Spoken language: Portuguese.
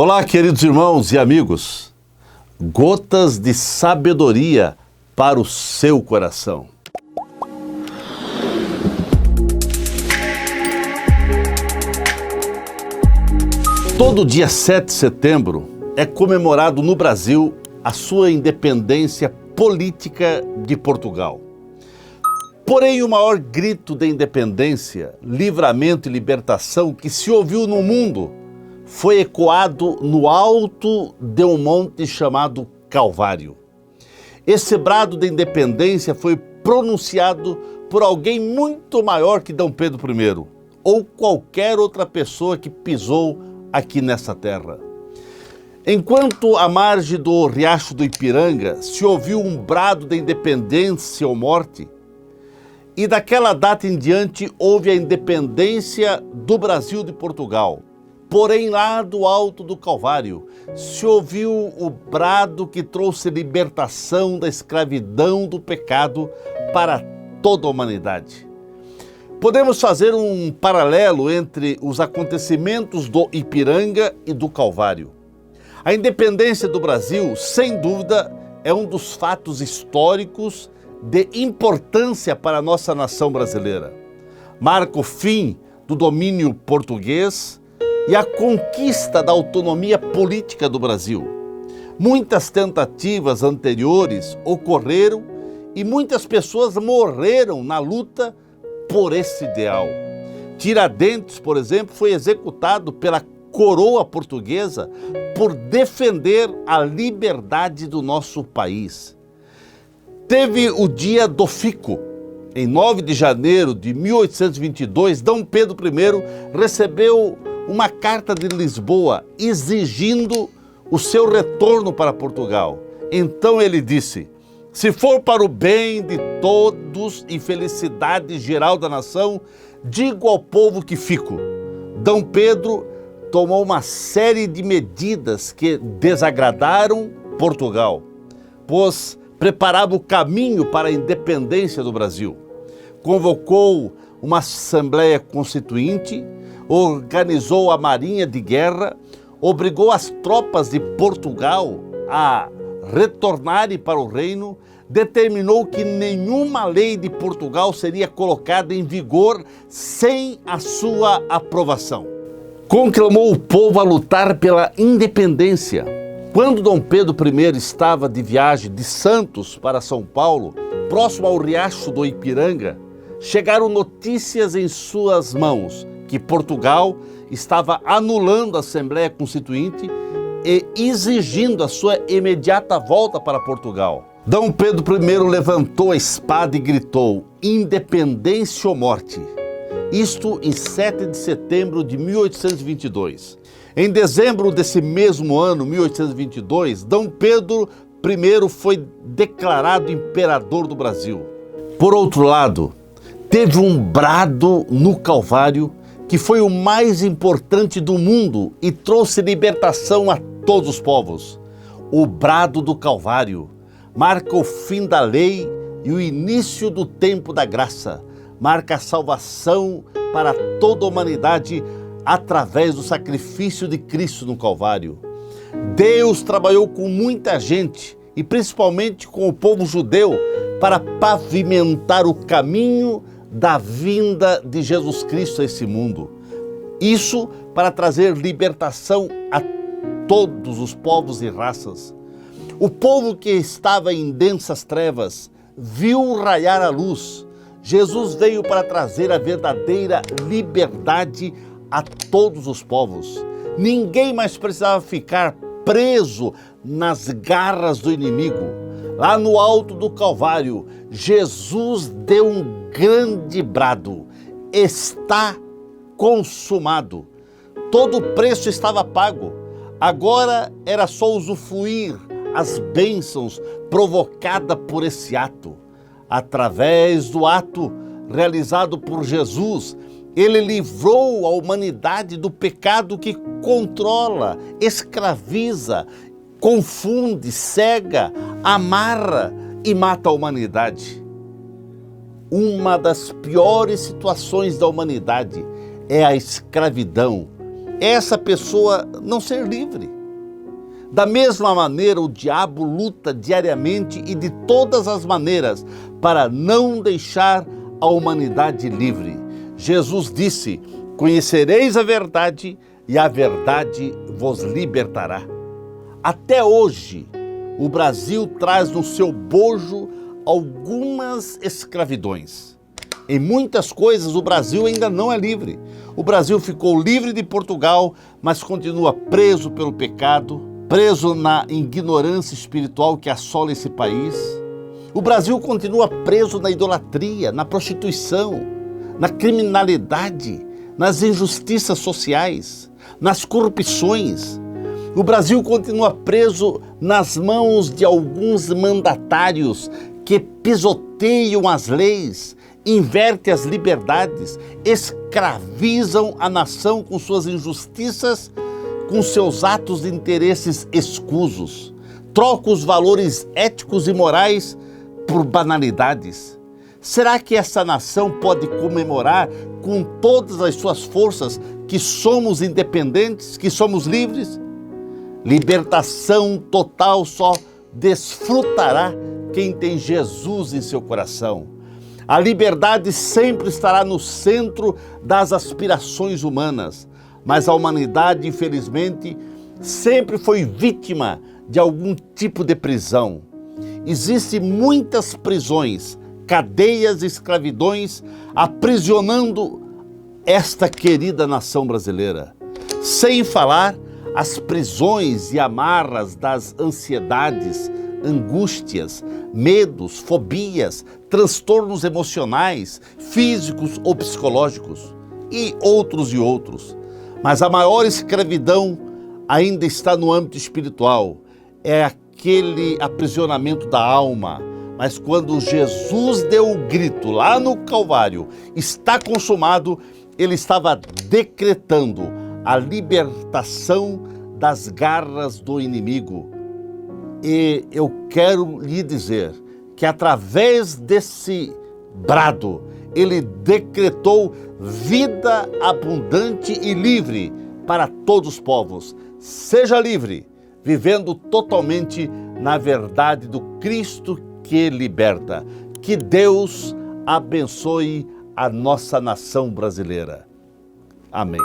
Olá, queridos irmãos e amigos. Gotas de sabedoria para o seu coração. Todo dia 7 de setembro é comemorado no Brasil a sua independência política de Portugal. Porém, o maior grito de independência, livramento e libertação que se ouviu no mundo foi ecoado no alto de um monte chamado Calvário. Esse brado de independência foi pronunciado por alguém muito maior que D. Pedro I, ou qualquer outra pessoa que pisou aqui nessa terra. Enquanto à margem do Riacho do Ipiranga se ouviu um brado de independência ou morte, e daquela data em diante houve a independência do Brasil de Portugal. Porém, lá do alto do Calvário, se ouviu o brado que trouxe libertação da escravidão do pecado para toda a humanidade. Podemos fazer um paralelo entre os acontecimentos do Ipiranga e do Calvário. A independência do Brasil, sem dúvida, é um dos fatos históricos de importância para a nossa nação brasileira. Marca o fim do domínio português e a conquista da autonomia política do Brasil. Muitas tentativas anteriores ocorreram e muitas pessoas morreram na luta por esse ideal. Tiradentes, por exemplo, foi executado pela coroa portuguesa por defender a liberdade do nosso país. Teve o dia do Fico. Em 9 de janeiro de 1822, D. Pedro I recebeu uma carta de Lisboa exigindo o seu retorno para Portugal. Então ele disse: se for para o bem de todos e felicidade geral da nação, digo ao povo que fico. D. Pedro tomou uma série de medidas que desagradaram Portugal, pois preparava o caminho para a independência do Brasil. Convocou uma Assembleia Constituinte, organizou a Marinha de Guerra, obrigou as tropas de Portugal a retornarem para o reino, determinou que nenhuma lei de Portugal seria colocada em vigor sem a sua aprovação. Conclamou o povo a lutar pela independência. Quando D. Pedro I estava de viagem de Santos para São Paulo, próximo ao Riacho do Ipiranga, chegaram notícias em suas mãos que Portugal estava anulando a Assembleia Constituinte e exigindo a sua imediata volta para Portugal. D. Pedro I levantou a espada e gritou: independência ou morte. Isto em 7 de setembro de 1822. Em dezembro desse mesmo ano, 1822, D. Pedro I foi declarado imperador do Brasil. Por outro lado, teve um brado no Calvário que foi o mais importante do mundo e trouxe libertação a todos os povos. O brado do Calvário marca o fim da lei e o início do tempo da graça. Marca a salvação para toda a humanidade através do sacrifício de Cristo no Calvário. Deus trabalhou com muita gente e principalmente com o povo judeu para pavimentar o caminho da vinda de Jesus Cristo a esse mundo. Isso para trazer libertação a todos os povos e raças. O povo que estava em densas trevas viu raiar a luz. Jesus veio para trazer a verdadeira liberdade a todos os povos. Ninguém mais precisava ficar preso nas garras do inimigo. Lá no alto do Calvário, Jesus deu um grande brado: está consumado. Todo o preço estava pago. Agora era só usufruir as bênçãos provocadas por esse ato. Através do ato realizado por Jesus, ele livrou a humanidade do pecado que controla, escraviza, confunde, cega, amarra e mata a humanidade. Uma das piores situações da humanidade é a escravidão, essa pessoa não ser livre. Da mesma maneira, o diabo luta diariamente e de todas as maneiras para não deixar a humanidade livre. Jesus disse: conhecereis a verdade e a verdade vos libertará. Até hoje, o Brasil traz no seu bojo algumas escravidões. Em muitas coisas, o Brasil ainda não é livre. O Brasil ficou livre de Portugal, mas continua preso pelo pecado, preso na ignorância espiritual que assola esse país. O Brasil continua preso na idolatria, na prostituição, na criminalidade, nas injustiças sociais, nas corrupções. O Brasil continua preso nas mãos de alguns mandatários que pisoteiam as leis, invertem as liberdades, escravizam a nação com suas injustiças, com seus atos de interesses escusos, trocam os valores éticos e morais por banalidades. Será que essa nação pode comemorar com todas as suas forças que somos independentes, que somos livres? Libertação total só desfrutará quem tem Jesus em seu coração. A liberdade sempre estará no centro das aspirações humanas, mas a humanidade, infelizmente, sempre foi vítima de algum tipo de prisão. Existem muitas prisões, cadeias e escravidões aprisionando esta querida nação brasileira. Sem falar as prisões e amarras das ansiedades, angústias, medos, fobias, transtornos emocionais, físicos ou psicológicos e outros. Mas a maior escravidão ainda está no âmbito espiritual, é aquele aprisionamento da alma. Mas quando Jesus deu o grito lá no Calvário, está consumado, ele estava decretando a libertação das garras do inimigo. E eu quero lhe dizer que através desse brado, ele decretou vida abundante e livre para todos os povos. Seja livre, vivendo totalmente na verdade do Cristo que liberta. Que Deus abençoe a nossa nação brasileira. Amém.